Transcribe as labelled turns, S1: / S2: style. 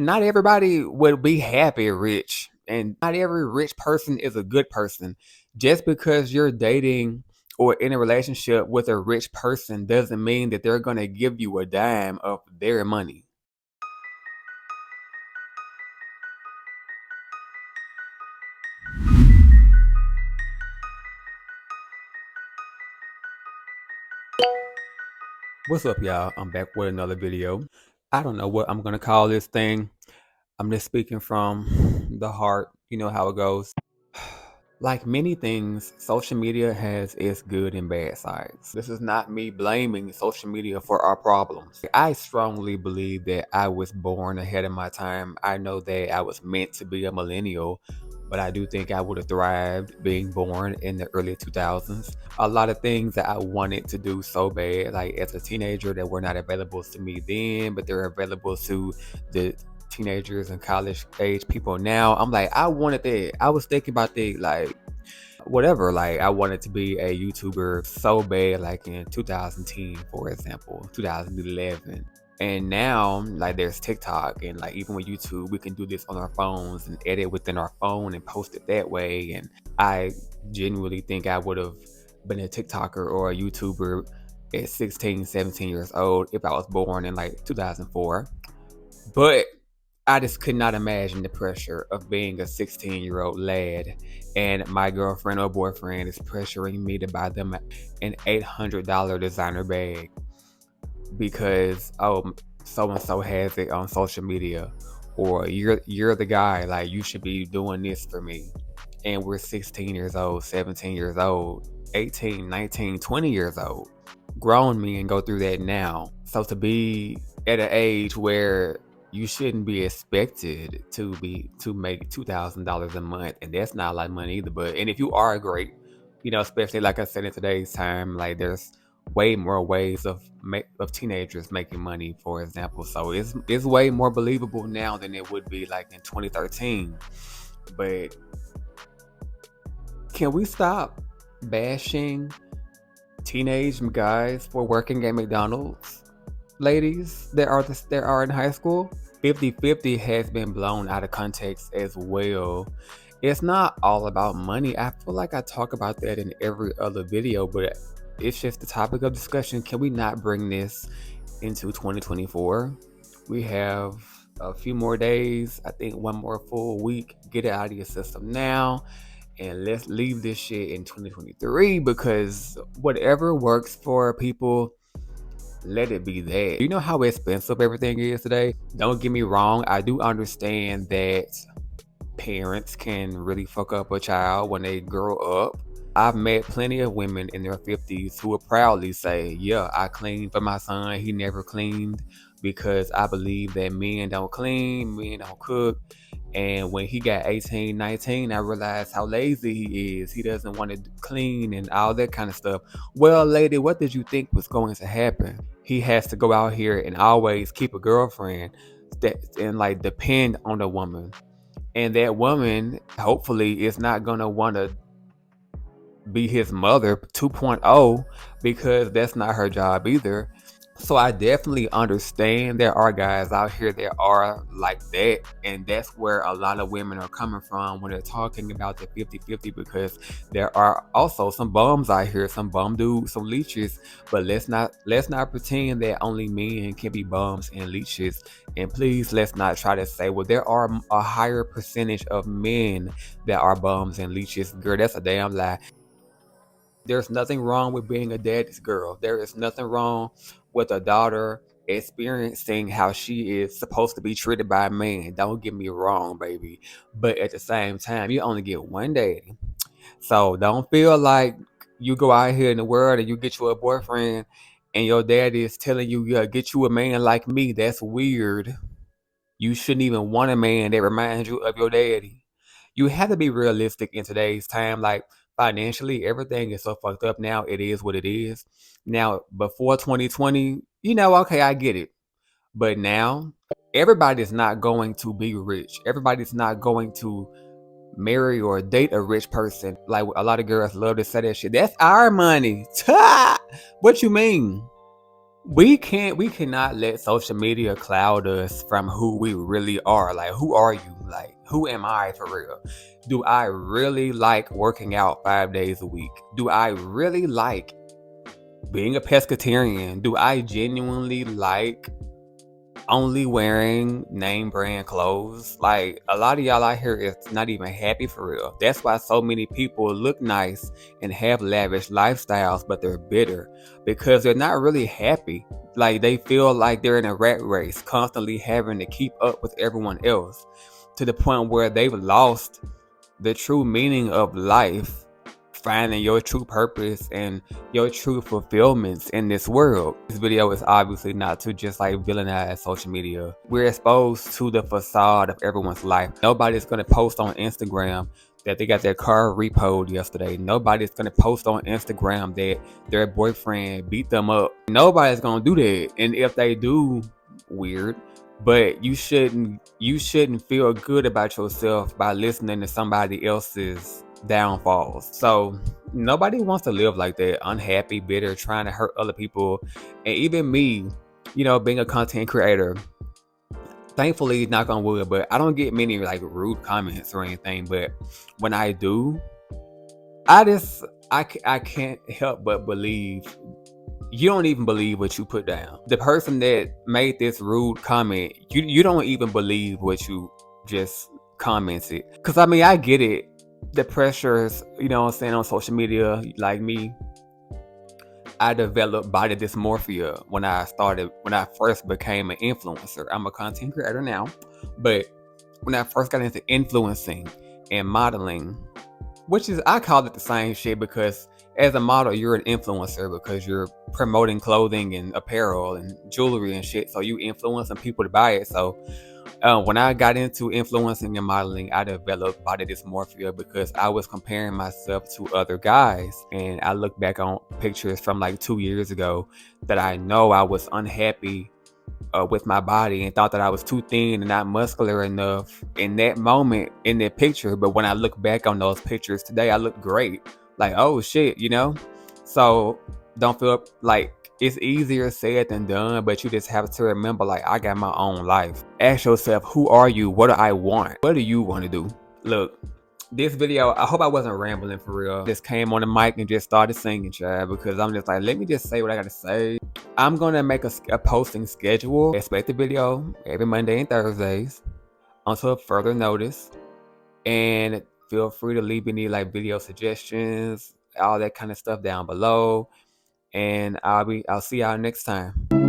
S1: Not everybody will be happy rich, and not every rich person is a good person. Just because you're dating or in a relationship with a rich person doesn't mean that they're going to give you a dime of their money. What's up, y'all? I'm back with another video. I don't know what I'm going to call this thing. I'm just speaking from the heart. You know how it goes. Like many things, social media has its good and bad sides. This is not me blaming social media for our problems. I strongly believe that I was born ahead of my time. I know that I was meant to be a millennial, but I do think I would have thrived being born in the early 2000s. A lot of things that I wanted to do so bad, like as a teenager, that were not available to me then, but they're available to the teenagers and college age people now. I'm like, I wanted that. I was thinking about that, like, whatever. Like, I wanted to be a YouTuber so bad, like in 2010, for example, 2011. And now, like, there's TikTok, and like, even with YouTube, we can do this on our phones and edit within our phone and post it that way. And I genuinely think I would have been a TikToker or a YouTuber at 16, 17 years old if I was born in like 2004. But I just could not imagine the pressure of being a 16-year-old lad and my girlfriend or boyfriend is pressuring me to buy them an $800 designer bag because, oh, so and so has it on social media, or you're the guy, like you should be doing this for me. And we're 16 years old, 17 years old, 18, 19, 20 years old. Grown men go through that now. So to be at an age where you shouldn't be expected to make $2,000 a month, and that's not a lot of money either. But and if you are great, especially like I said in today's time, like there's way more ways of teenagers making money, for example. So it's way more believable now than it would be like in 2013. But can we stop bashing teenage guys for working at McDonald's? Ladies that are in high school, 50-50 has been blown out of context as well. It's not all about money. I feel like I talk about that in every other video, but it's just the topic of discussion. Can we not bring this into 2024? We have a few more days, I think one more full week. Get it out of your system now, and let's leave this shit in 2023, because whatever works for people, let it be that. You know how expensive everything is today? Don't get me wrong, I do understand that parents can really fuck up a child when they grow up. I've met plenty of women in their 50s who will proudly say, yeah, I cleaned for my son. He never cleaned because I believe that men don't clean, men don't cook. And when he got 18, 19, I realized how lazy he is. He doesn't want to clean and all that kind of stuff. Well, lady, what did you think was going to happen? He has to go out here and always keep a girlfriend and like depend on the woman. And that woman, hopefully, is not going to want to be his mother 2.0, because that's not her job either. So I definitely understand there are guys out here that are like that, and that's where a lot of women are coming from when they're talking about the 50-50, because there are also some bums out here, some bum dudes, some leeches. But let's not pretend that only men can be bums and leeches. And please, let's not try to say, well, there are a higher percentage of men that are bums and leeches. Girl, that's a damn lie. There's nothing wrong with being a daddy's girl. There is nothing wrong with a daughter experiencing how she is supposed to be treated by a man. Don't get me wrong, baby. But at the same time, you only get one daddy. So don't feel like you go out here in the world and you get you a boyfriend and your daddy is telling you, yeah, get you a man like me. That's weird. You shouldn't even want a man that reminds you of your daddy. You have to be realistic in today's time. Like, financially, everything is so fucked up now. It is what it is. Now, before 2020, okay, I get it. But now, everybody's not going to be rich. Everybody's not going to marry or date a rich person. Like, a lot of girls love to say that shit. That's our money. What you mean? we cannot let social media cloud us from who we really are. Like, who are you? Like, who am I for real? Do I really like working out 5 days a week? Do I really like being a pescatarian? Do I genuinely like only wearing name brand clothes? Like, a lot of y'all out here is not even happy for real. That's why so many people look nice and have lavish lifestyles, but they're bitter because they're not really happy. Like, they feel like they're in a rat race, constantly having to keep up with everyone else, to the point where they've lost the true meaning of life, finding your true purpose and your true fulfillments in this world. This video is obviously not to just like villainize social media. We're exposed to the facade of everyone's life. Nobody's gonna post on Instagram that they got their car repoed yesterday. Nobody's gonna post on Instagram that their boyfriend beat them up. Nobody's gonna do that. And if they do, weird. But you shouldn't feel good about yourself by listening to somebody else's downfalls. So nobody wants to live like that, unhappy, bitter, trying to hurt other people. And even me, being a content creator, thankfully, knock on wood, but I don't get many like rude comments or anything. But when I do, I can't help but believe you don't even believe what you put down. The person that made this rude comment, you don't even believe what you just commented. Cause I mean, I get it. The pressures, what I'm saying, on social media, like me, I developed body dysmorphia when I first became an influencer. I'm a content creator now, but when I first got into influencing and modeling, which is, I call it the same shit, because as a model, you're an influencer because you're promoting clothing and apparel and jewelry and shit. So you influencing people to buy it. So when I got into influencing and modeling, I developed body dysmorphia because I was comparing myself to other guys. And I look back on pictures from like 2 years ago that I know I was unhappy with my body and thought that I was too thin and not muscular enough in that moment in that picture. But when I look back on those pictures today, I look great. Like, oh shit, So don't feel like it's easier said than done, but you just have to remember, like, I got my own life. Ask yourself, who are you? What do I want? What do you want to do? Look, this video, I hope I wasn't rambling for real. Just came on the mic and just started singing, child, because I'm just like, let me just say what I gotta say. I'm gonna make a posting schedule. Expect the video every Monday and Thursdays until further notice. And feel free to leave any like video suggestions, all that kind of stuff down below. And I'll see y'all next time.